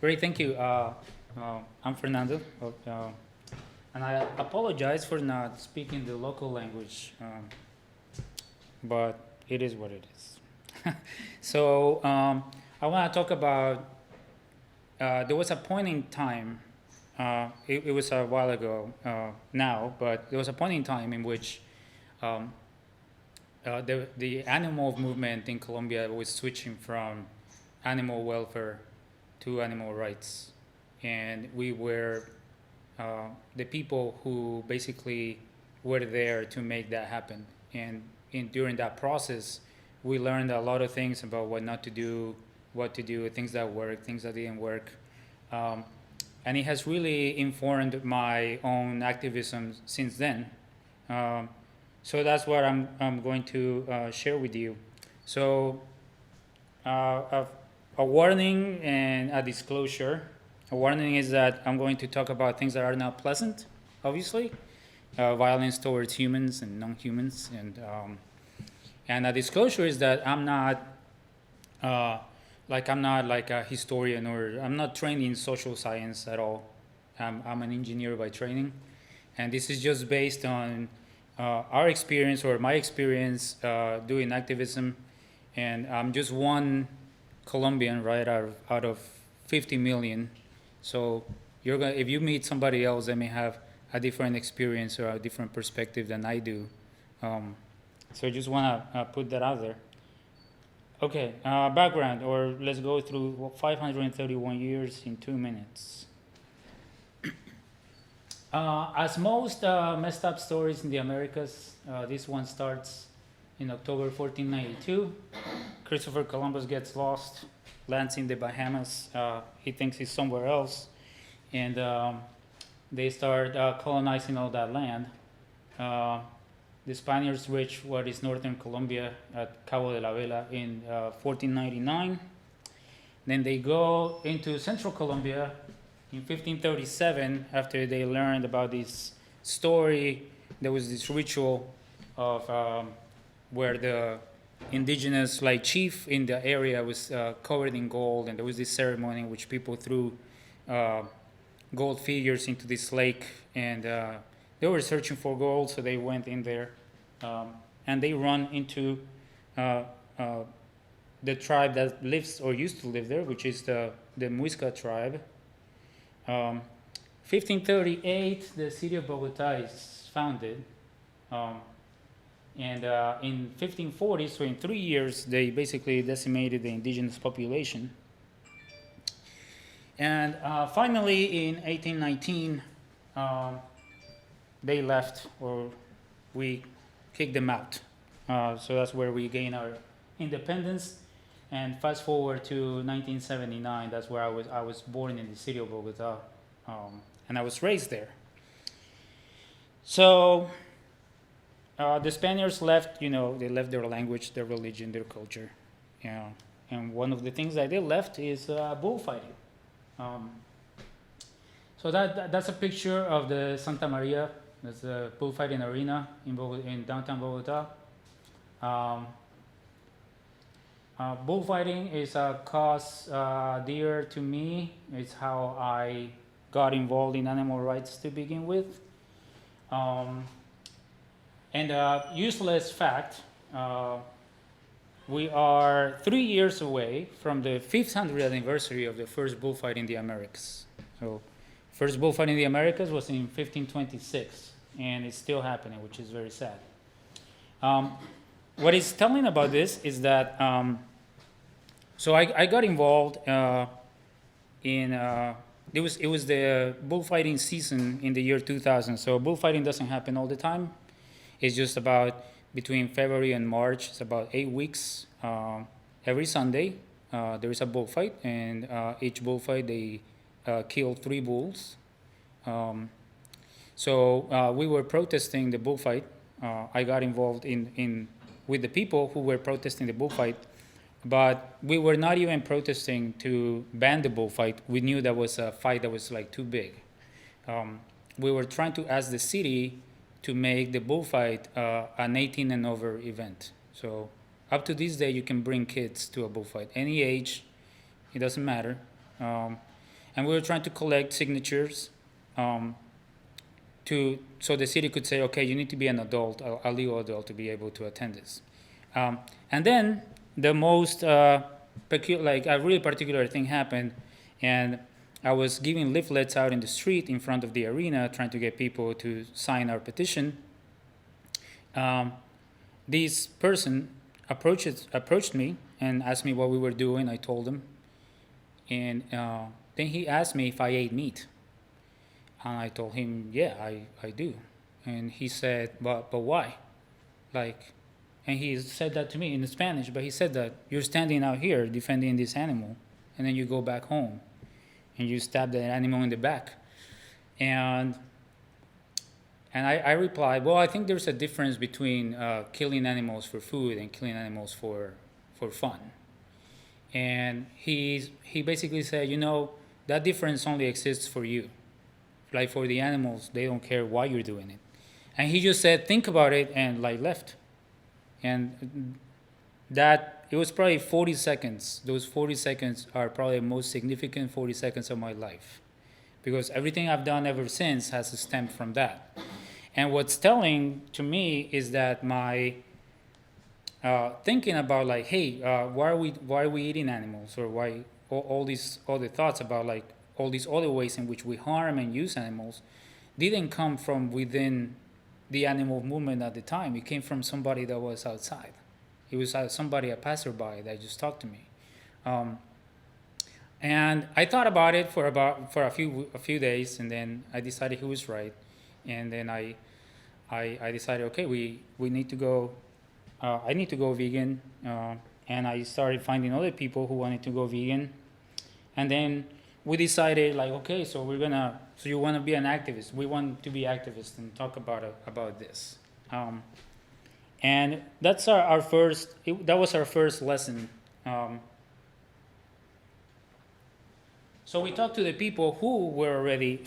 Great, thank you. I'm Fernando, and I apologize for not speaking the local language, but it is what it is. So I want to talk about. There was a point in time. It was a while ago now, but there was a point in time in which um, the animal movement in Colombia was switching from animal welfare to animal rights, and we were the people who basically were there to make that happen. And during that process, we learned a lot of things about what not to do, what to do, things that worked, things that didn't work. Um, and it has really informed my own activism since then. Um, so that's what I'm going to share with you. So a, a warning and a disclosure. A warning is that I'm going to talk about things that are not pleasant, obviously, violence towards humans and non-humans, and a disclosure is that uh, I'm not like a historian, or I'm not trained in social science at all. I'm an engineer by training, and this is just based on our experience or my experience doing activism, and I'm just one Colombian, right, out of 50 million. So if you meet somebody else that may have a different experience or a different perspective than I do. So I just want to put that out there. Okay, background, or let's go through 531 years in 2 minutes. As most messed up stories in the Americas, this one starts in October 1492. Christopher Columbus gets lost, lands in the Bahamas. He thinks he's somewhere else, and they start colonizing all that land. The Spaniards reach what is northern Colombia at Cabo de la Vela in 1499. Then they go into central Colombia in 1537 after they learned about this story. There was this ritual of where the indigenous chief in the area was covered in gold, and there was this ceremony in which people threw gold figures into this lake, and they were searching for gold, so they went in there, and they run into the tribe that lives or used to live there, which is the Muisca tribe. 1538, the city of Bogotá is founded. And in 1540, so in 3 years, they basically decimated the indigenous population. And finally, in 1819, they left, or we kicked them out. So that's where we gained our independence. And fast forward to 1979, that's where I was born in the city of Bogotá, and I was raised there. So the Spaniards left, they left their language, their religion, their culture. And one of the things that they left is bullfighting. So that's a picture of the Santa Maria. That's a bullfighting arena in downtown Bogotá. Bullfighting is a cause dear to me. It's how I got involved in animal rights to begin with. And a useless fact, we are 3 years away from the 500th anniversary of the first bullfight in the Americas. So first bullfight in the Americas was in 1526, and it's still happening, which is very sad. What is telling about this is that, so I got involved in, it was the bullfighting season in the year 2000. So bullfighting doesn't happen all the time. It's just about between February and March. It's about 8 weeks. Every Sunday, there is a bullfight, and each bullfight they kill 3 bulls. So we were protesting the bullfight. I got involved with the people who were protesting the bullfight, but we were not even protesting to ban the bullfight. We knew that was a fight that was too big. We were trying to ask the city to make the bullfight an 18 and over event. So up to this day, you can bring kids to a bullfight, any age, it doesn't matter. and we were trying to collect signatures so the city could say, okay, you need to be an adult, a legal adult, to be able to attend this. And then the most a really particular thing happened, and I was giving leaflets out in the street in front of the arena, trying to get people to sign our petition. This person approached me and asked me what we were doing. I told him, and then he asked me if I ate meat. And I told him, yeah, I do. And he said, but why? And he said that to me in Spanish, but he said that you're standing out here defending this animal, and then you go back home and you stab that animal in the back. And I replied, well, I think there's a difference between killing animals for food and killing animals for fun. And he basically said, that difference only exists for you. Like for the animals, they don't care why you're doing it. And he just said, think about it, and left. And that, it was probably 40 seconds. Those 40 seconds are probably the most significant 40 seconds of my life, because everything I've done ever since has stemmed from that. And what's telling to me is that my thinking about hey, why are we eating animals, or why all these other thoughts about all these other ways in which we harm and use animals didn't come from within the animal movement at the time. It came from somebody that was outside. It was somebody, a passerby, that just talked to me. And I thought about it for a few days, and then I decided he was right. And then I decided, okay, we need to go. I need to go vegan, and I started finding other people who wanted to go vegan, and then we decided okay, so you want to be an activist? We want to be activists and talk about this, and that's our first. That was our first lesson. So we talked to the people who were already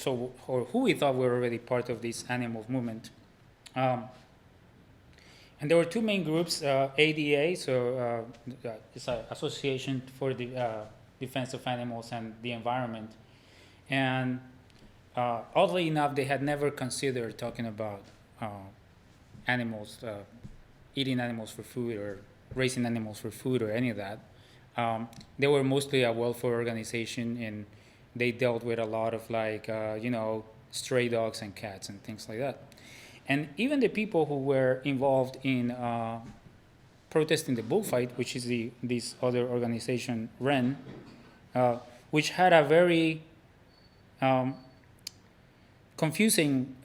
or who we thought were already part of this animal movement. And there were two main groups, ADA, so it's an Association for the Defense of Animals and the Environment. And oddly enough, they had never considered talking about animals, eating animals for food, or raising animals for food, or any of that. They were mostly a welfare organization, and they dealt with a lot of stray dogs and cats and things like that. And even the people who were involved in protesting the bullfight, which is this other organization, NARN, which had a very confusing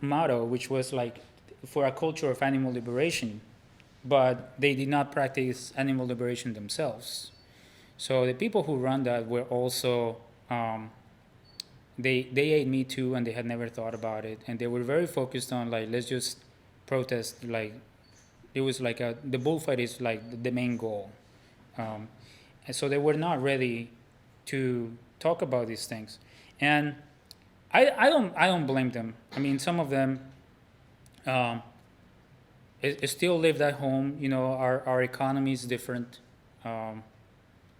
motto, which was for a culture of animal liberation, but they did not practice animal liberation themselves. So the people who run that were also they ate meat too, and they had never thought about it, and they were very focused on let's just protest. It was the bullfight is the main goal, and so they were not ready to talk about these things. And I don't blame them. I mean, some of them still lived at home. Our economy is different.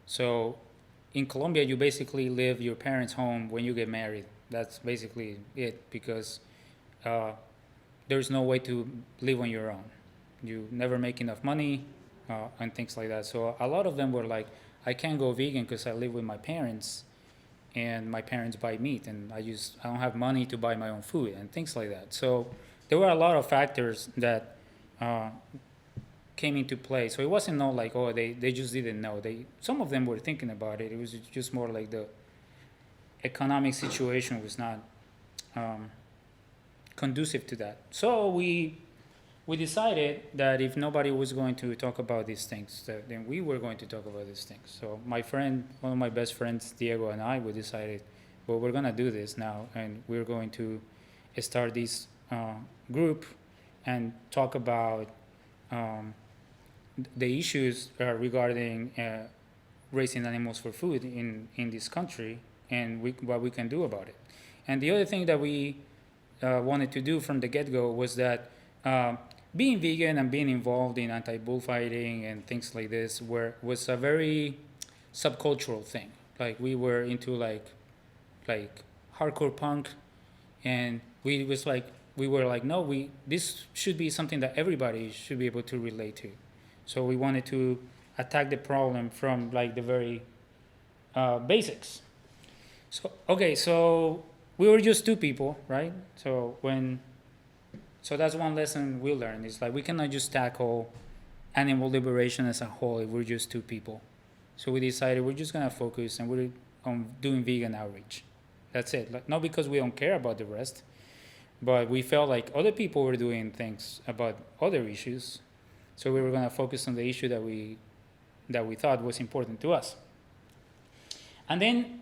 So in Colombia, you basically live your parents' home when you get married. That's basically it, because there's no way to live on your own. You never make enough money and things like that. So a lot of them were I can't go vegan because I live with my parents, and my parents buy meat, and I don't have money to buy my own food and things like that. So there were a lot of factors that came into play. So it wasn't they just didn't know. Some of them were thinking about it. It was just more the economic situation was not conducive to that. So we decided that if nobody was going to talk about these things, then we were going to talk about these things. So my friend, one of my best friends, Diego, and I, we decided, well, we're going to do this now, and we're going to start this group and talk about the issues regarding raising animals for food in this country, and what we can do about it. And the other thing that we wanted to do from the get-go was that being vegan and being involved in anti-bullfighting and things like this was a very subcultural thing. We were into like hardcore punk, and we were like, no, this should be something that everybody should be able to relate to. So we wanted to attack the problem from like the very basics. So we were just two people, right? So that's one lesson we learned. It's like we cannot just tackle animal liberation as a whole if we're just two people. So we decided we're just gonna focus and we're on doing vegan outreach. That's it. Like, not because we don't care about the rest, but we felt like other people were doing things about other issues. So we were gonna focus on the issue that we thought was important to us. And then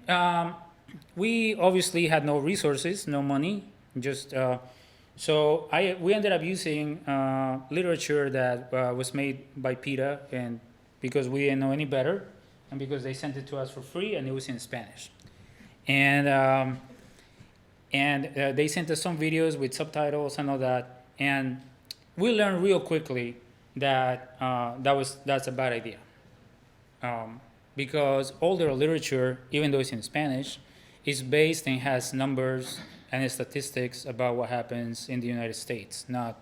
we obviously had no resources, no money, just so we ended up using literature that was made by PETA, and because we didn't know any better, and because they sent it to us for free, and it was in Spanish, and they sent us some videos with subtitles and all that, and we learned real quickly that that's a bad idea, because all their literature, even though it's in Spanish, is based and has numbers and statistics about what happens in the United States, not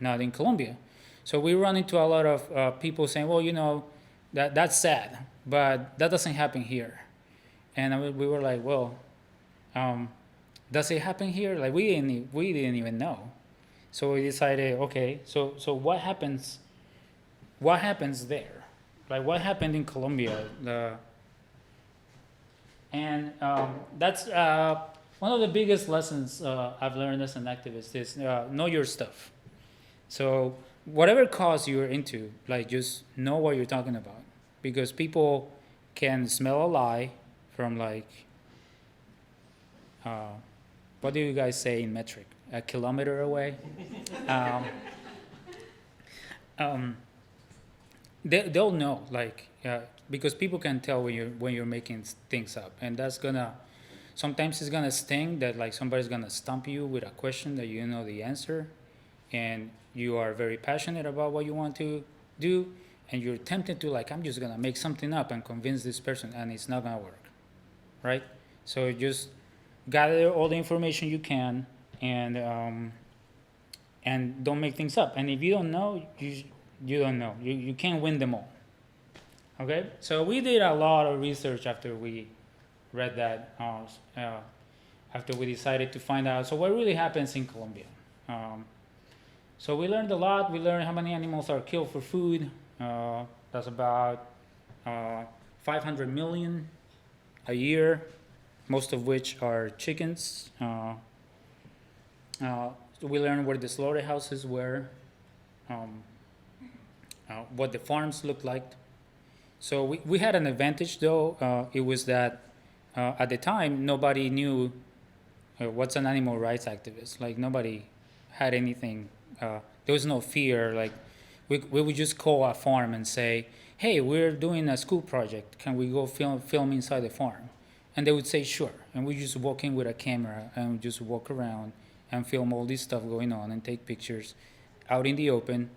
in Colombia. So we run into a lot of people saying, well, that's sad, but that doesn't happen here. And we were like, well, does it happen here? Like we didn't even know. So we decided, okay, so what happens there? Like what happened in Colombia? That's one of the biggest lessons I've learned as an activist is know your stuff. So whatever cause you're into, like just know what you're talking about, because people can smell a lie from like, what do you guys say in metric? A kilometer away. They'll know, like, because people can tell when you're making things up, and that's sometimes it's gonna sting that like somebody's gonna stump you with a question that you know the answer, and you are very passionate about what you want to do, and you're tempted to like, I'm just gonna make something up and convince this person, and it's not gonna work, right? So just gather all the information you can, and don't make things up. And if you don't know, you don't know. You can't win them all. Okay, so we did a lot of research after we read that, after we decided to find out, so what really happens in Colombia. So we learned a lot. We learned how many animals are killed for food. That's about 500 million a year, most of which are chickens. We learned where the slaughterhouses were, what the farms looked like. So we had an advantage, though. It was that at the time, nobody knew what's an animal rights activist. Like, nobody had anything. There was no fear. Like, we would just call a farm and say, hey, we're doing a school project. Can we go film inside the farm? And they would say, sure. And we just walk in with a camera and just walk around and film all this stuff going on and take pictures out in the open.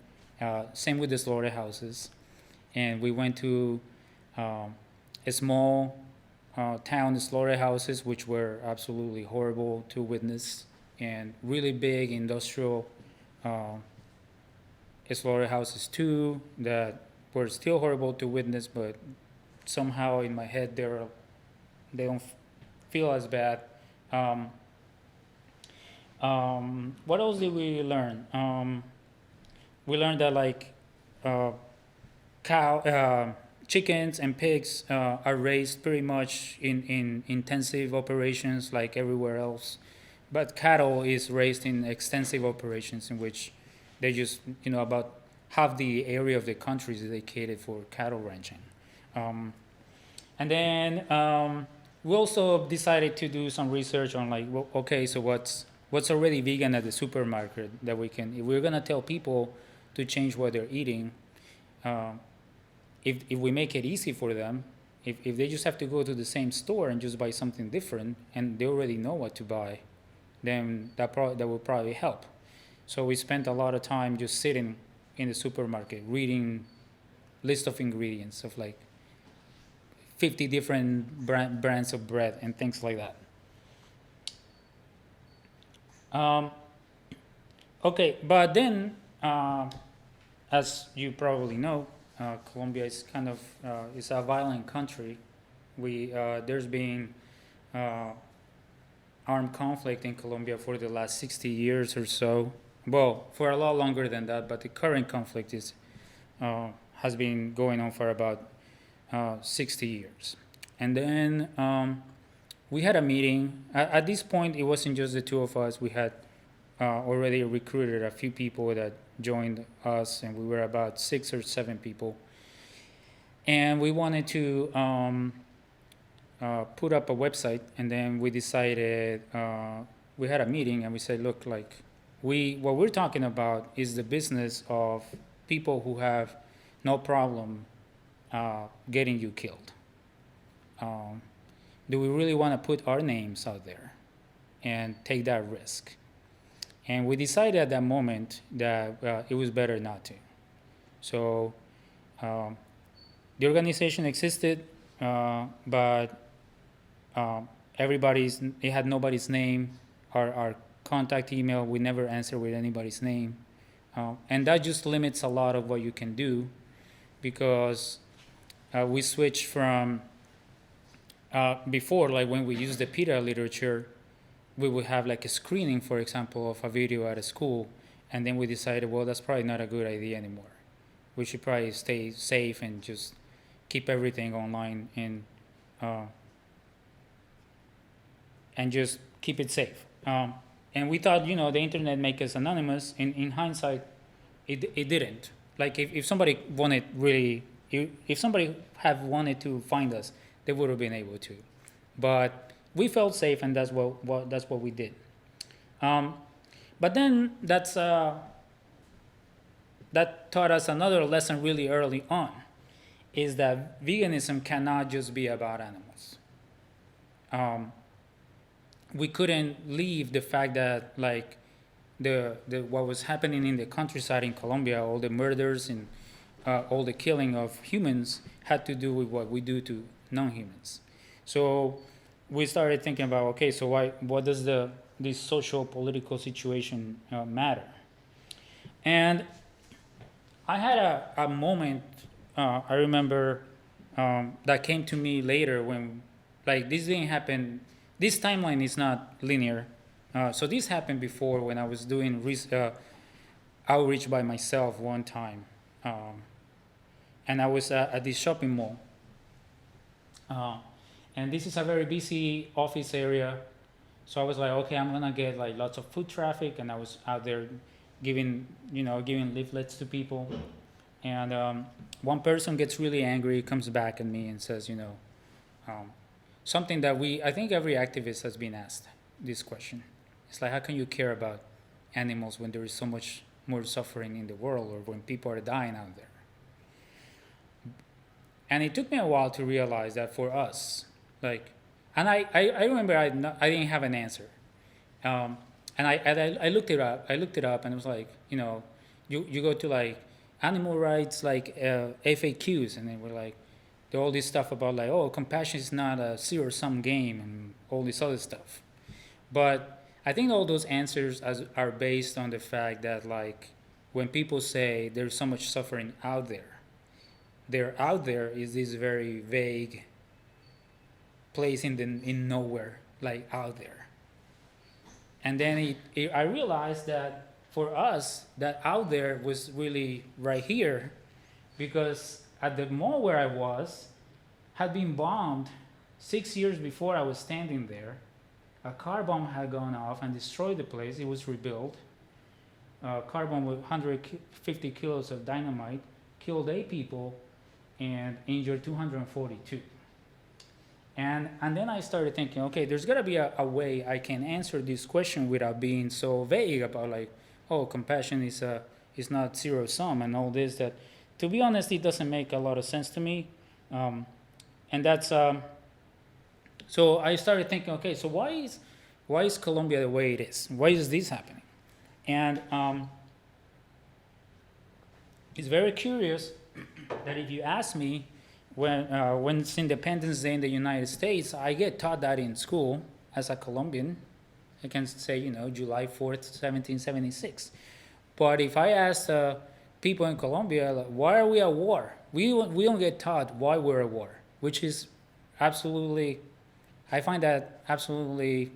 Same with the slaughterhouses. And we went to a small town slaughterhouses, which were absolutely horrible to witness, and really big industrial slaughterhouses too that were still horrible to witness, but somehow in my head they don't feel as bad. What else did we learn? We learned that like chickens and pigs are raised pretty much in intensive operations like everywhere else, but cattle is raised in extensive operations in which they just, about half the area of the country is dedicated for cattle ranching. And then we also decided to do some research on like, well, okay, so what's already vegan at the supermarket that we can, if we're gonna tell people to change what they're eating, if we make it easy for them, if they just have to go to the same store and just buy something different and they already know what to buy, then that will probably help. So we spent a lot of time just sitting in the supermarket reading list of ingredients of like 50 different brands of bread and things like that. Um, okay, but then, as you probably know, Colombia is kind of is a violent country. There's been uh, armed conflict in Colombia for the last 60 years or so. Well, for a lot longer than that, but the current conflict has been going on for about 60 years. And then we had a meeting. At this point, it wasn't just the two of us. We had already recruited a few people that joined us, and we were about 6 or 7 people. And we wanted to put up a website, and then we decided, we had a meeting, and we said, look, like, what we're talking about is the business of people who have no problem getting you killed. Do we really want to put our names out there and take that risk? And we decided at that moment that it was better not to. So the organization existed, but it had nobody's name. Our contact email, we never answer with anybody's name. And that just limits a lot of what you can do, because we switched from before, like when we used the PETA literature, we would have like a screening, for example, of a video at a school, and then we decided, well, that's probably not a good idea anymore. We should probably stay safe and just keep everything online and just keep it safe. And we thought, the internet make us anonymous. In hindsight, it didn't. Like if somebody wanted really, if somebody had wanted to find us, they would have been able to. But we felt safe, and that's what we did. But then that taught us another lesson really early on, is that veganism cannot just be about animals. We couldn't leave the fact that, like, the what was happening in the countryside in Colombia, all the murders and all the killing of humans, had to do with what we do to non-humans. So we started thinking about, okay, so what does this social political situation matter? And I had a moment, I remember, that came to me later when, like, this didn't happen. This timeline is not linear. So this happened before, when I was doing outreach by myself one time. And I was at this shopping mall. And this is a very busy office area. So I was like, okay, I'm gonna get like lots of foot traffic, and I was out there giving leaflets to people. And one person gets really angry, comes back at me and says, something that I think every activist has been asked this question. It's like, how can you care about animals when there is so much more suffering in the world, or when people are dying out there? And it took me a while to realize that for us, like, and I remember I didn't have an answer. And I looked it up. And it was like, you go to like animal rights, like FAQs, and they were like, all this stuff about like, oh, compassion is not a zero-sum game, and all this other stuff. But I think all those answers are based on the fact that, like, when people say there's so much suffering out there, out there is this very vague place in nowhere, like out there. And then I realized that for us, that out there was really right here, because at the mall where I was had been bombed 6 years before I was standing there. A car bomb had gone off and destroyed the place. It was rebuilt. A car bomb with 150 kilos of dynamite killed 8 people and injured 242. And then I started thinking, okay, there's got to be a way I can answer this question without being so vague about, like, oh, compassion is not zero-sum and all this. That, to be honest, it doesn't make a lot of sense to me. And that's so I started thinking, okay, so why is Colombia the way it is? Why is this happening? And it's very curious that if you ask me, when it's Independence Day in the United States, I get taught that in school as a Colombian. I can say, July 4th, 1776. But if I ask people in Colombia, like, why are we at war? We don't get taught why we're at war, which is absolutely, I find that absolutely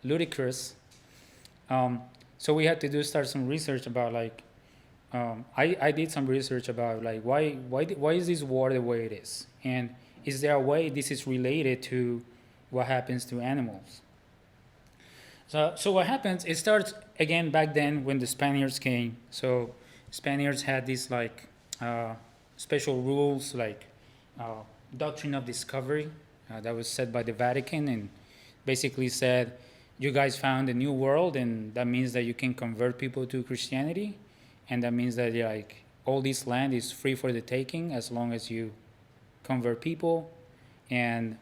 ludicrous. So we had to start some research about I did some research about why is this war the way it is, and is there a way this is related to what happens to animals? So what happens? It starts again back then when the Spaniards came. So Spaniards had these special rules doctrine of discovery that was set by the Vatican, and basically said, you guys found a new world, and that means that you can convert people to Christianity, and that means that all this land is free for the taking as long as you convert people, and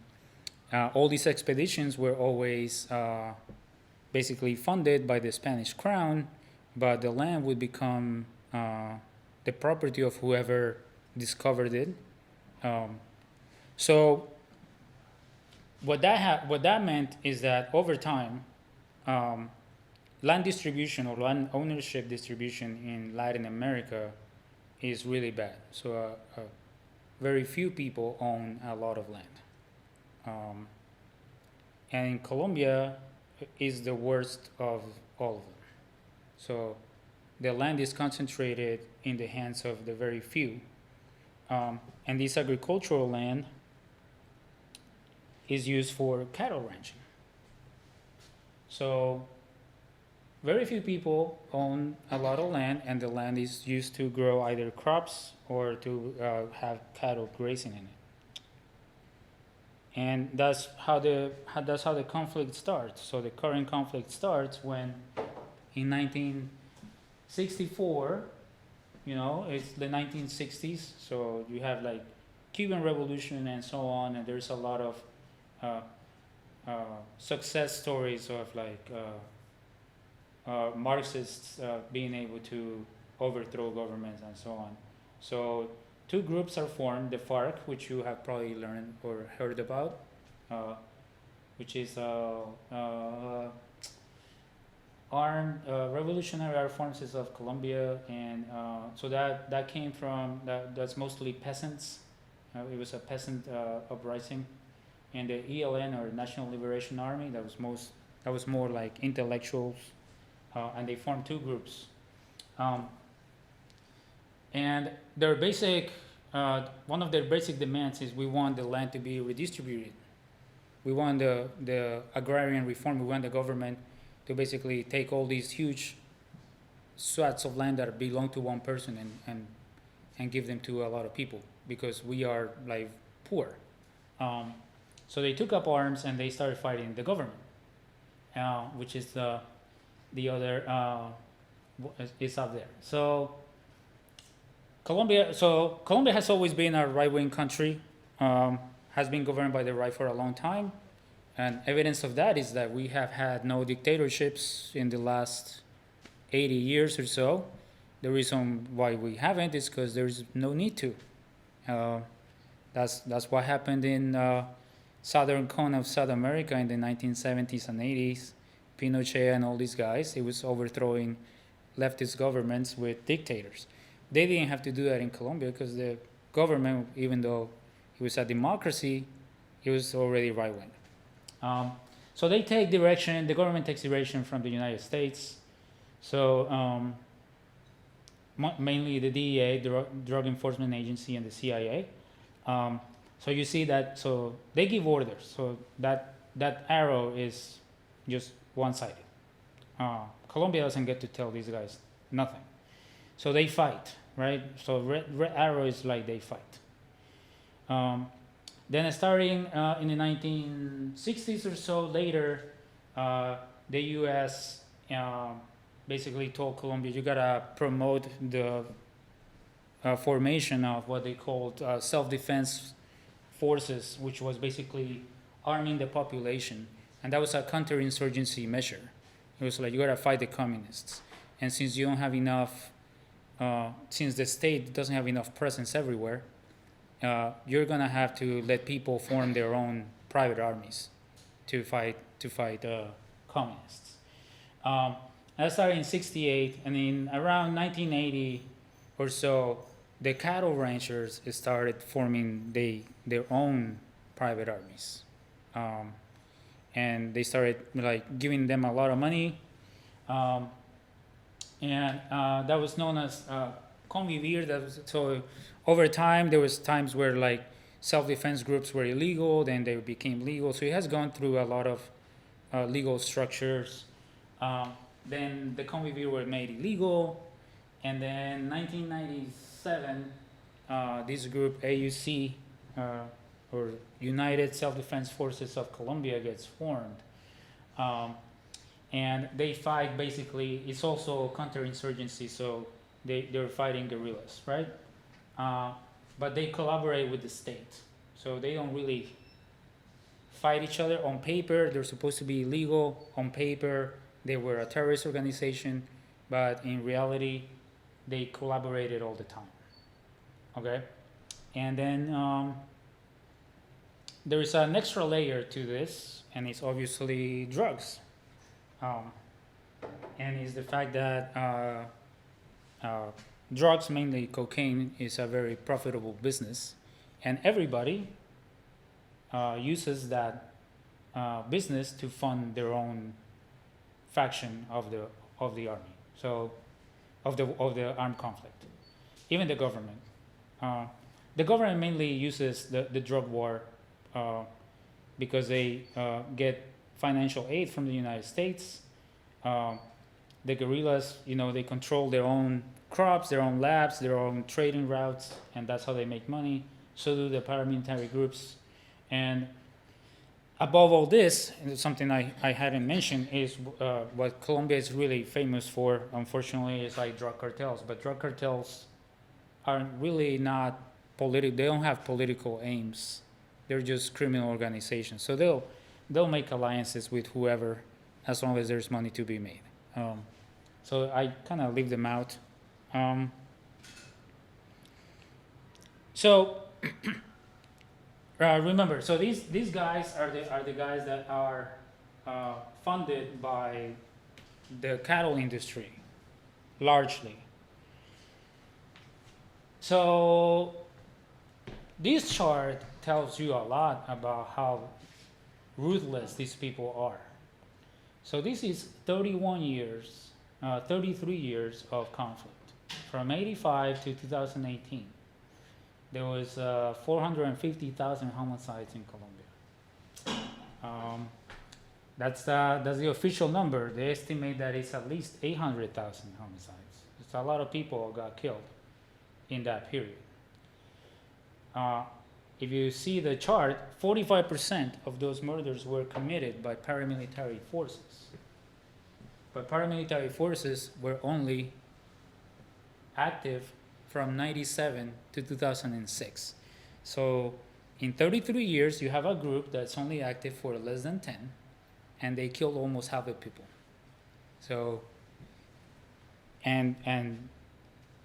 all these expeditions were always basically funded by the Spanish crown, but the land would become the property of whoever discovered it. So what that meant is that over time, land distribution or land ownership distribution in Latin America is really bad. So very few people own a lot of land. And in Colombia is the worst of all of them. So the land is concentrated in the hands of the very few. And this agricultural land is used for cattle ranching. So very few people own a lot of land, and the land is used to grow either crops or to have cattle grazing in it. And that's how the conflict starts. So the current conflict starts when, in 1964, it's the 1960s. So you have Cuban Revolution and so on, and there's a lot of success stories of Marxists being able to overthrow governments and so on. So two groups are formed: the FARC, which you have probably learned or heard about, which is armed revolutionary armed forces of Colombia, and so that came from that's mostly peasants. It was a peasant uprising, and the ELN, or National Liberation Army, that was more like intellectuals, and they formed two groups, and their basic one of their basic demands is, we want the land to be redistributed. We want the agrarian reform. We want the government to basically take all these huge swaths of land that belong to one person and give them to a lot of people, because we are poor. So they took up arms and they started fighting the government, which is the other is up there. So Colombia has always been a right-wing country, has been governed by the right for a long time, and evidence of that is that we have had no dictatorships in the last 80 years or so. The reason why we haven't is because there's no need to. That's what happened in southern cone of South America in the 1970s and 80s. Pinochet and all these guys, it was overthrowing leftist governments with dictators. They didn't have to do that in Colombia because the government, even though it was a democracy, it was already right-wing. So they take direction, the government takes direction from the United States. So mainly the DEA, the Drug Enforcement Agency, and the CIA. So you see that, so they give orders. So that arrow is just one-sided. Colombia doesn't get to tell these guys nothing. So they fight, right? So red arrow is they fight. Then starting in the 1960s or so later, the U.S. Basically told Colombia, you gotta promote the formation of what they called self-defense forces, which was basically arming the population. And that was a counterinsurgency measure. It was you gotta fight the communists. And since you don't have enough, since the state doesn't have enough presence everywhere, you're gonna have to let people form their own private armies to fight communists. That started in 68, and in around 1980 or so, the cattle ranchers started forming their own private armies. And they started like giving them a lot of money. And that was known as convivir. So over time, there was times where like self-defense groups were illegal, then they became legal. So it has gone through a lot of legal structures. Then the convivir were made illegal, and then 1997, this group AUC, or United Self-Defense Forces of Colombia, gets formed. And they fight basically, it's also counterinsurgency, so they're fighting guerrillas, right? But they collaborate with the state. So they don't really fight each other. On paper, they're supposed to be illegal. On paper, they were a terrorist organization, but in reality, they collaborated all the time, okay? And then there is an extra layer to this, and it's obviously drugs. And it's the fact that drugs, mainly cocaine, is a very profitable business, and everybody uses that business to fund their own faction of the army, so of the armed conflict. Even the government. The government mainly uses the drug war because they get financial aid from the United States. The guerrillas, they control their own crops, their own labs, their own trading routes, and that's how they make money. So do the paramilitary groups. And above all this, and something I hadn't mentioned, is what Colombia is really famous for, unfortunately, is like drug cartels. But drug cartels are really not political. They don't have political aims. They're just criminal organizations. So they'll make alliances with whoever as long as there's money to be made. So I kind of leave them out. So remember, so these guys are the guys that are funded by the cattle industry, largely. So this chart tells you a lot about how ruthless these people are. So this is 33 years of conflict. From 85 to 2018, there was 450,000 homicides in Colombia. That's the official number. They estimate that it's at least 800,000 homicides. It's a lot of people got killed in that period. If you see the chart, 45% of those murders were committed by paramilitary forces. But paramilitary forces were only active from 97 to 2006. So in 33 years, you have a group that's only active for less than 10, and they killed almost half the people. So, and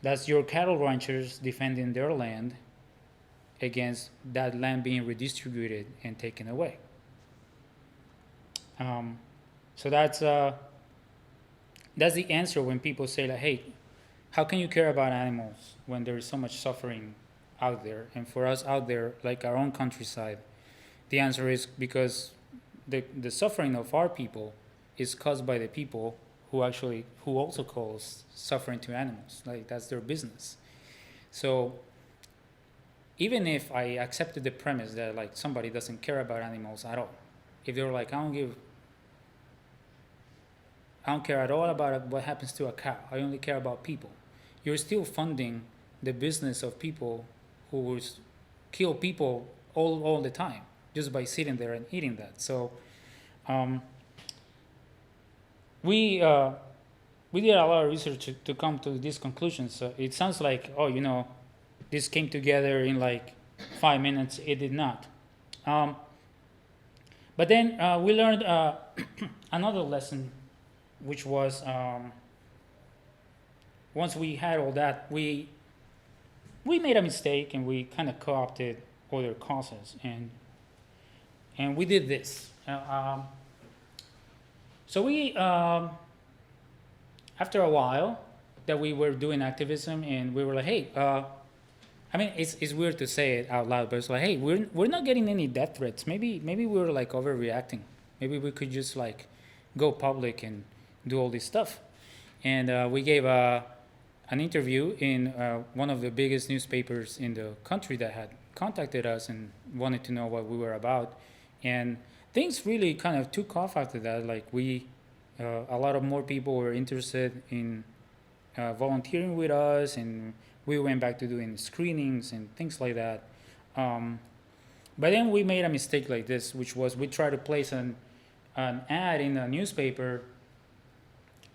that's your cattle ranchers defending their land against that land being redistributed and taken away. So that's the answer when people say like, hey, how can you care about animals when there is so much suffering out there? And for us out there, like our own countryside, the answer is because the suffering of our people is caused by the people who also cause suffering to animals. Like that's their business. So even if I accepted the premise that like somebody doesn't care about animals at all, if they're like, I don't care at all about what happens to a cow, I only care about people, you're still funding the business of people who will kill people all the time just by sitting there and eating that. So we did a lot of research to come to these conclusions. So it sounds like, this came together in like 5 minutes. It did not. But then we learned another lesson, which was once we had all that, we made a mistake and we kind of co-opted other causes, and we did this. So we, after a while that we were doing activism, and we were like, hey, I mean, it's weird to say it out loud, but it's like, hey, we're not getting any death threats. Maybe we were like overreacting. Maybe we could just like go public and do all this stuff. And we gave an interview in one of the biggest newspapers in the country that had contacted us and wanted to know what we were about. And things really kind of took off after that. Like a lot of more people were interested in volunteering with us, and we went back to doing screenings and things like that. But then we made a mistake like this, which was we tried to place an ad in a newspaper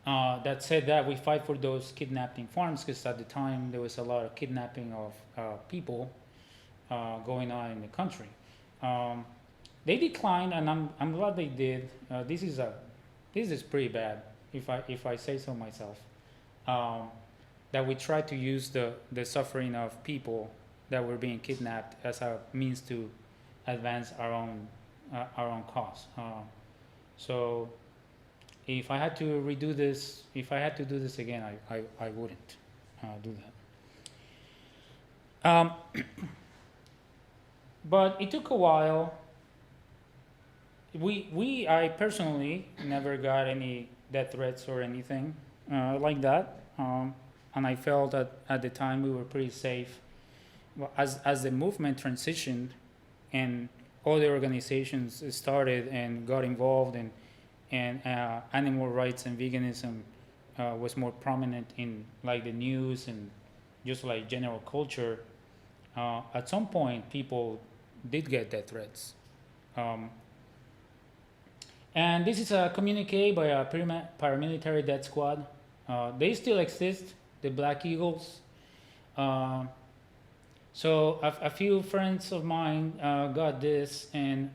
that said that we fight for those kidnapping farms, because at the time there was a lot of kidnapping of people going on in the country. They declined, and I'm glad they did. This is pretty bad, if I say so myself. That we try to use the suffering of people that were being kidnapped as a means to advance our own cause. So if I had to redo this, if I had to do this again, I wouldn't do that. But it took a while. I personally never got any death threats or anything like that. And I felt that at the time we were pretty safe. Well, as the movement transitioned and all the organizations started and got involved, and animal rights and veganism was more prominent in like the news and just like general culture, at some point people did get death threats. And this is a communique by a paramilitary death squad. They still exist, the Black Eagles. So a few friends of mine got this, and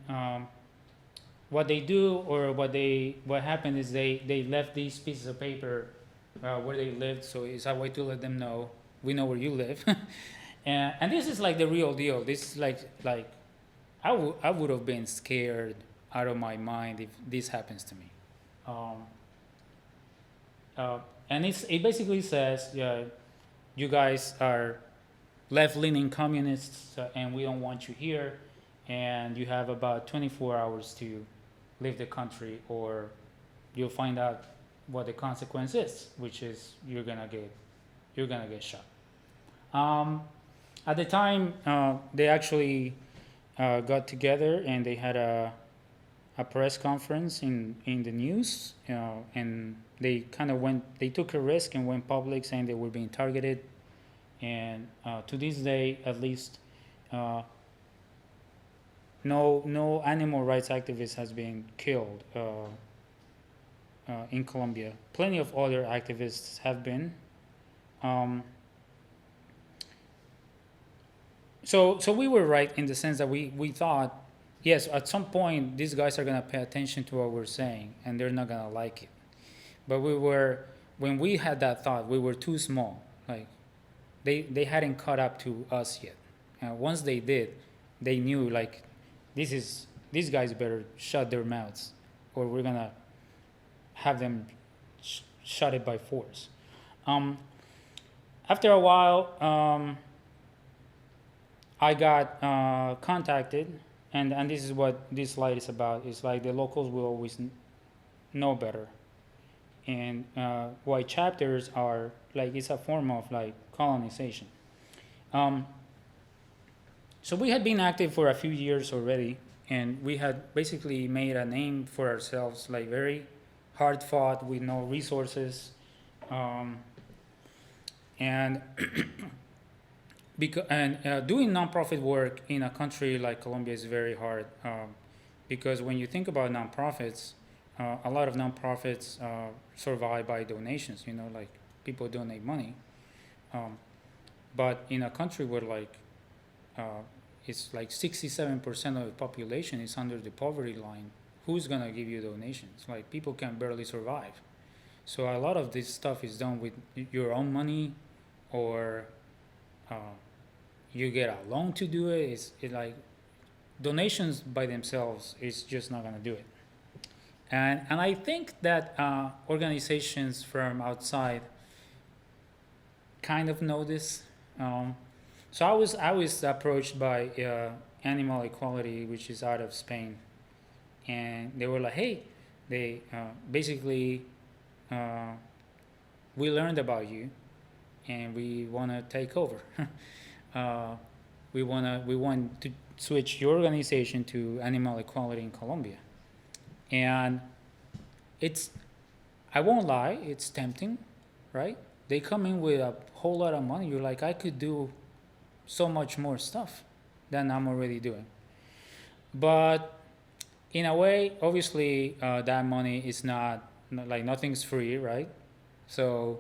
what they do, or what happened is they left these pieces of paper where they lived, so it's a way to let them know we know where you live. And this is like the real deal. This is like I would have been scared out of my mind if this happens to me. And it basically says, you guys are left-leaning communists, and we don't want you here, and you have about 24 hours to leave the country, or you'll find out what the consequence is, which is you're gonna get shot. At the time, they actually got together and they had a press conference in the news, and they took a risk and went public saying they were being targeted. And to this day, at least, no animal rights activist has been killed in Colombia. Plenty of other activists have been. So we were right in the sense that we thought, yes, at some point these guys are gonna pay attention to what we're saying, and they're not gonna like it. But when we had that thought, we were too small. Like they hadn't caught up to us yet. Once they did, they knew like these guys better shut their mouths, or we're gonna have them shut it by force. After a while, I got contacted, and this is what this slide is about. It's like the locals will always know better, and white chapters are like, it's a form of like colonization. So we had been active for a few years already, and we had basically made a name for ourselves, like very hard fought with no resources, and doing nonprofit work in a country like Colombia is very hard, because when you think about nonprofits, a lot of nonprofits survive by donations. Like people donate money, but in a country where like it's like 67% of the population is under the poverty line, who's gonna give you donations? Like people can barely survive. So a lot of this stuff is done with your own money, or you get a loan to do it. It's like donations by themselves is just not gonna do it. And I think that organizations from outside kind of know this. So I was approached by Animal Equality, which is out of Spain, and they were like, "Hey, they basically we learned about you, and we want to take over. We want to switch your organization to Animal Equality in Colombia." And it's, I won't lie, it's tempting, right? They come in with a whole lot of money. You're like, I could do so much more stuff than I'm already doing. But in a way, obviously, that money is not like nothing's free, right? So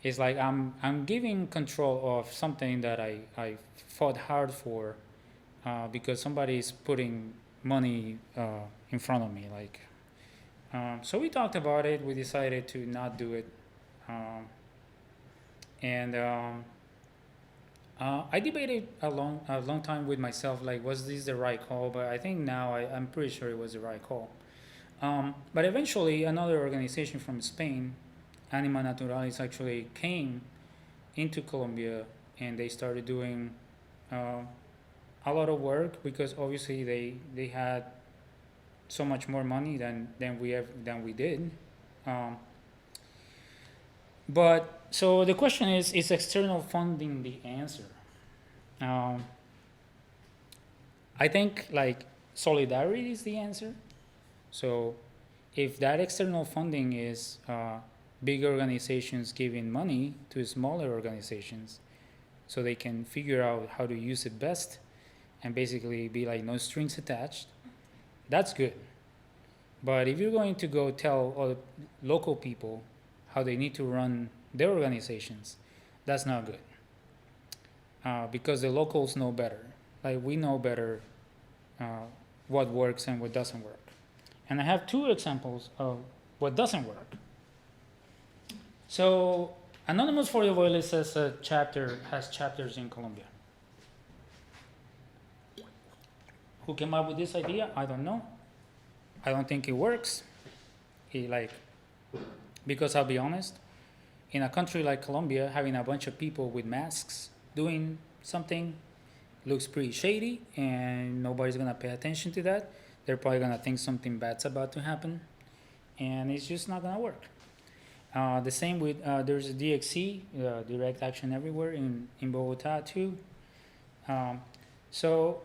it's like I'm giving control of something that I fought hard for, because somebody is putting money in front of me. Like, so we talked about it. We decided to not do it, and I debated a long time with myself. Like, was this the right call? But I think now I'm pretty sure it was the right call. But eventually, another organization from Spain, Anima Naturalis, actually came into Colombia, and they started doing a lot of work, because obviously they had so much more money than we did. But so the question is external funding the answer? I think like solidarity is the answer. So if that external funding is big organizations giving money to smaller organizations so they can figure out how to use it best, and basically be like no strings attached, that's good. But if you're going to go tell all the local people how they need to run their organizations, that's not good. Because the locals know better. Like, we know better what works and what doesn't work. And I have two examples of what doesn't work. So Anonymous for the Voiceless has chapters in Colombia. Who came up with this idea? I don't know. I don't think it works. Because I'll be honest, in a country like Colombia, having a bunch of people with masks doing something looks pretty shady, and nobody's gonna pay attention to that. They're probably gonna think something bad's about to happen, and it's just not gonna work. The same with there's a DXE, Direct Action Everywhere, in Bogotá too. So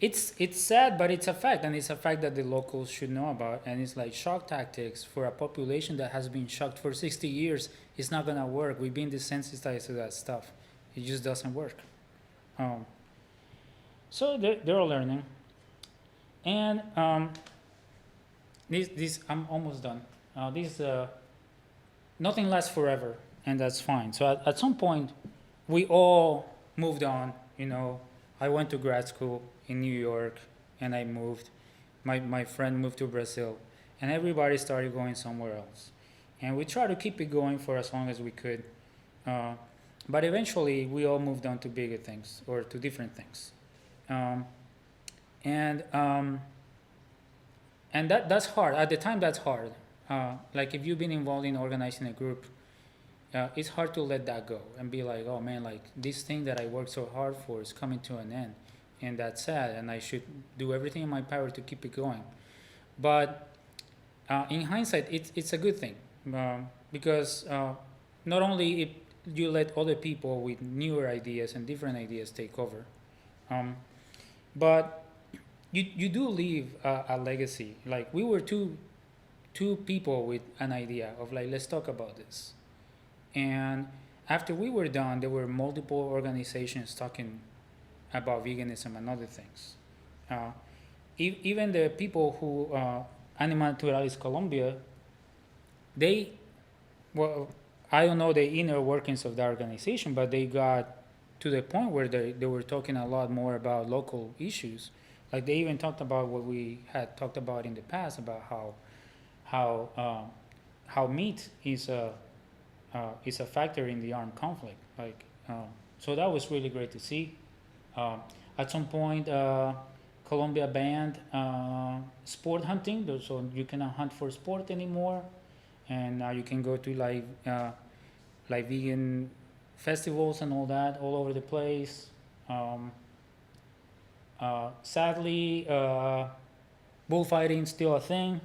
it's sad, but it's a fact, and it's a fact that the locals should know about. And it's like shock tactics for a population that has been shocked for 60 years. It's not gonna work. We've been desensitized to that stuff. It just doesn't work. So they're all learning. And this I'm almost done. Nothing lasts forever, and that's fine. So at some point, we all moved on. I went to grad school in New York, and I moved. My friend moved to Brazil, and everybody started going somewhere else. And we tried to keep it going for as long as we could. But eventually, we all moved on to bigger things, or to different things. And that's hard. At the time, that's hard. Like, if you've been involved in organizing a group, it's hard to let that go and be like, oh man, like, this thing that I worked so hard for is coming to an end, and that's sad, and I should do everything in my power to keep it going. But in hindsight, it's a good thing, because not only you let other people with newer ideas and different ideas take over, but you do leave a legacy. Like, we were two people with an idea of like, let's talk about this. And after we were done, there were multiple organizations talking about veganism and other things. Even the people who, Anima Naturalis Colombia, I don't know the inner workings of the organization, but they got to the point where they were talking a lot more about local issues. Like, they even talked about what we had talked about in the past, about how meat is a factor in the armed conflict. So that was really great to see. At some point, Colombia banned sport hunting, so you cannot hunt for sport anymore, and now you can go to like vegan festivals and all that all over the place. Sadly, bullfighting still a thing.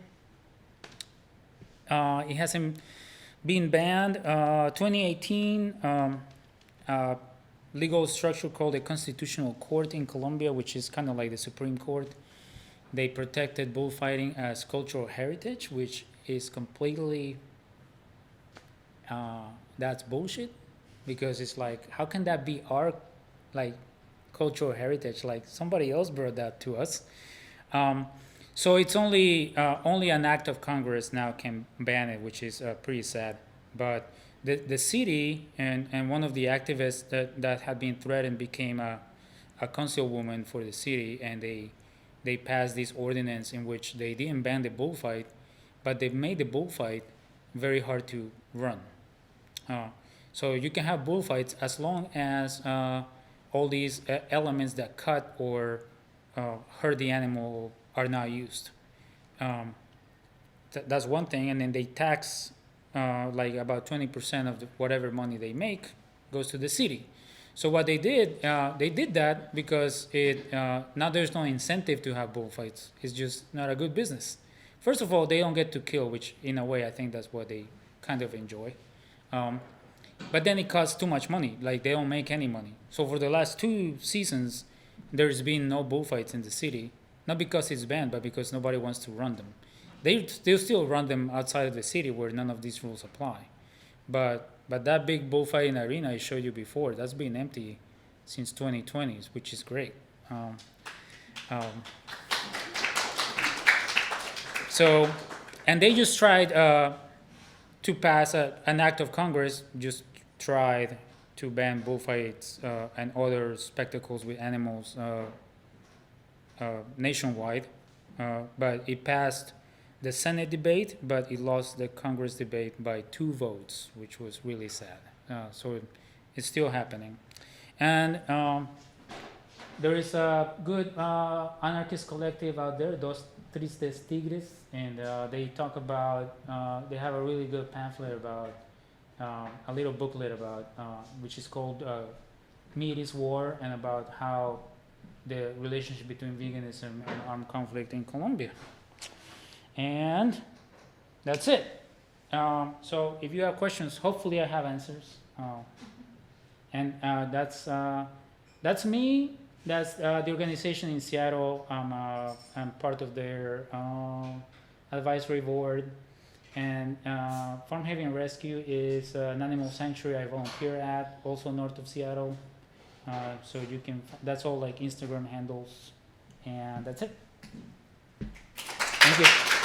It hasn't been banned. 2018, legal structure called a constitutional court in Colombia, which is kind of like the Supreme Court. They protected bullfighting as cultural heritage, which is completely, that's bullshit, because it's like, how can that be our like cultural heritage? Like somebody else brought that to us. So it's only an act of Congress now can ban it, which is pretty sad. But the city and one of the activists that had been threatened became a councilwoman for the city, and they passed this ordinance in which they didn't ban the bullfight, but they made the bullfight very hard to run. So you can have bullfights as long as all these elements that cut or hurt the animal are not used. That's one thing, and then they tax like about 20% of whatever money they make goes to the city. So what they did that because now there's no incentive to have bullfights. It's just not a good business. First of all, they don't get to kill, which in a way I think that's what they kind of enjoy. But then it costs too much money. Like they don't make any money. So for the last 2 seasons, there's been no bullfights in the city. Not because it's banned, but because nobody wants to run them. They'll still run them outside of the city where none of these rules apply. But that big bullfighting arena I showed you before, that's been empty since 2020, which is great. So, and they just tried to pass an act of Congress, just tried to ban bullfights and other spectacles with animals nationwide, but it passed the Senate debate, but it lost the Congress debate by 2 votes, which was really sad. So it's still happening. And there is a good anarchist collective out there, Dos Tristes Tigres, and they talk about, they have a really good pamphlet about, a little booklet about, which is called Meat is War, and about how the relationship between veganism and armed conflict in Colombia. And that's it. So if you have questions, hopefully I have answers. And that's me. That's the organization in Seattle. I'm part of their advisory board. And Farm Haven Rescue is an animal sanctuary I volunteer at, also north of Seattle. So you can, that's all like Instagram handles. And that's it. Thank you.